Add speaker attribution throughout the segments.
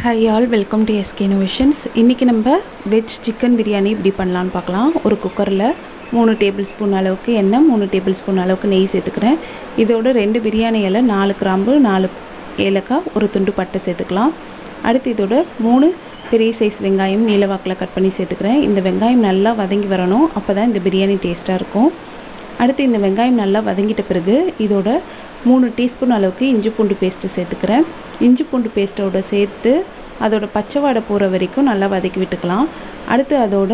Speaker 1: Hi all, welcome to SK innovations. இன்றைக்கி நம்ம veg chicken biryani இப்படி பண்ணலான்னு பார்க்கலாம். ஒரு குக்கரில் 3 டேபிள் ஸ்பூன் அளவுக்கு எண்ணெய், 3 டேபிள் ஸ்பூன் அளவுக்கு நெய் சேர்த்துக்கிறேன். இதோட 2 பிரியாணி இலை, 4 கிராம்பு, 4 ஏலக்காய், ஒரு துண்டு பட்டை சேர்த்துக்கலாம். அடுத்து இதோட 3 பெரிய சைஸ் வெங்காயம் நீல வாக்கில் கட் பண்ணி சேர்த்துக்கிறேன். இந்த வெங்காயம் நல்லா வதங்கி வரணும், அப்போ தான் இந்த பிரியாணி டேஸ்ட்டாக இருக்கும். அடுத்து இந்த வெங்காயம் நல்லா வதங்கிட்ட பிறகு இதோட 3 டீஸ்பூன் அளவுக்கு இஞ்சி பூண்டு பேஸ்ட்டு சேர்த்துக்கிறேன். இஞ்சி பூண்டு பேஸ்ட்டோட சேர்த்து அதோட பச்சை வாடை போகிற வரைக்கும் நல்லா வதக்கி விட்டுக்கலாம். அடுத்து அதோட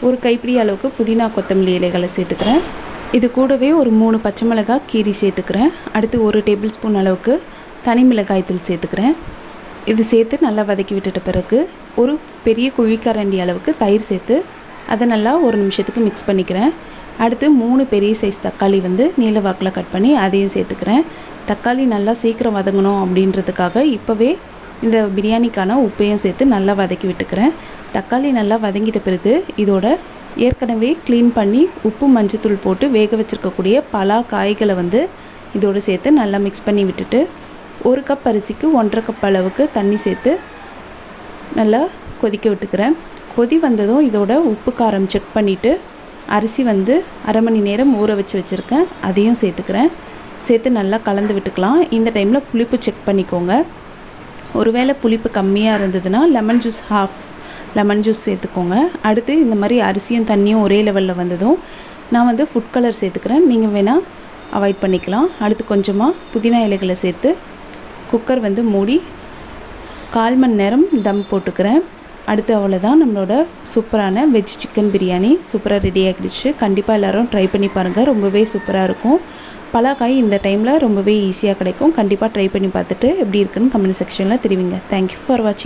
Speaker 1: ஒரு கைப்பிடி அளவுக்கு புதினா கொத்தமல்லி இலைகளை சேர்த்துக்கிறேன். இது கூடவே ஒரு 3 பச்சை மிளகாய் கீரி சேர்த்துக்கிறேன். அடுத்து 1 டேபிள் ஸ்பூன் அளவுக்கு தனி மிளகாய் தூள் சேர்த்துக்கிறேன். இது சேர்த்து நல்லா வதக்கி விட்டுட்ட பிறகு ஒரு பெரிய குழிக்கரண்டி அளவுக்கு தயிர் சேர்த்து அதை நல்லா ஒரு நிமிஷத்துக்கு மிக்ஸ் பண்ணிக்கிறேன். அடுத்து 3 பெரிய சைஸ் தக்காளி நீல வாக்கில் கட் பண்ணி அதையும் சேர்த்துக்கிறேன். தக்காளி நல்லா சீக்கிரம் வதங்கணும் அப்படின்றதுக்காக இப்போவே இந்த பிரியாணிக்கான உப்பையும் சேர்த்து நல்லா வதக்கி விட்டுக்கிறேன். தக்காளி நல்லா வதங்கிட்ட பிறகு இதோட ஏற்கனவே க்ளீன் பண்ணி உப்பு மஞ்சத்தூள் போட்டு வேக வச்சுருக்கக்கூடிய பலா காய்களை இதோடு சேர்த்து நல்லா மிக்ஸ் பண்ணி விட்டுட்டு 1 கப் அரிசிக்கு 1.5 கப் அளவுக்கு தண்ணி சேர்த்து நல்லா கொதிக்க விட்டுக்கிறேன். கொதி வந்ததும் இதோட உப்பு காரம் செக் பண்ணிவிட்டு அரிசி அரை மணி நேரம் ஊற வச்சுருக்கேன், அதையும் சேர்த்துக்கிறேன். சேர்த்து நல்லா கலந்து விட்டுக்கலாம். இந்த டைமில் புளிப்பு செக் பண்ணிக்கோங்க. ஒருவேளை புளிப்பு கம்மியாக இருந்ததுன்னா ஹாஃப் லெமன் ஜூஸ் சேர்த்துக்கோங்க. அடுத்து இந்த மாதிரி அரிசியும் தண்ணியும் ஒரே லெவலில் வந்ததும் நான் ஃபுட் கலர் சேர்த்துக்கிறேன், நீங்கள் வேணால் அவாய்ட் பண்ணிக்கலாம். அடுத்து கொஞ்சமாக புதினா இலைகளை சேர்த்து குக்கர் மூடி 1/4 மணி நேரம் தம் போட்டுக்கிறேன். அடுத்து அவ்வளோதான், நம்மளோட சூப்பரான வெஜ் சிக்கன் பிரியாணி சூப்பராக ரெடி ஆகிடுச்சு. கண்டிப்பாக எல்லோரும் ட்ரை பண்ணி பாருங்கள், ரொம்பவே சூப்பராக இருக்கும். பலாக்காய் இந்த டைமில் ரொம்பவே ஈஸியாக கிடைக்கும். கண்டிப்பாக ட்ரை பண்ணி பார்த்துட்டு எப்படி இருக்குன்னு கமெண்ட் செக்ஷனில் தெரிவிங்க. தேங்க்யூ ஃபார் வாட்சிங்.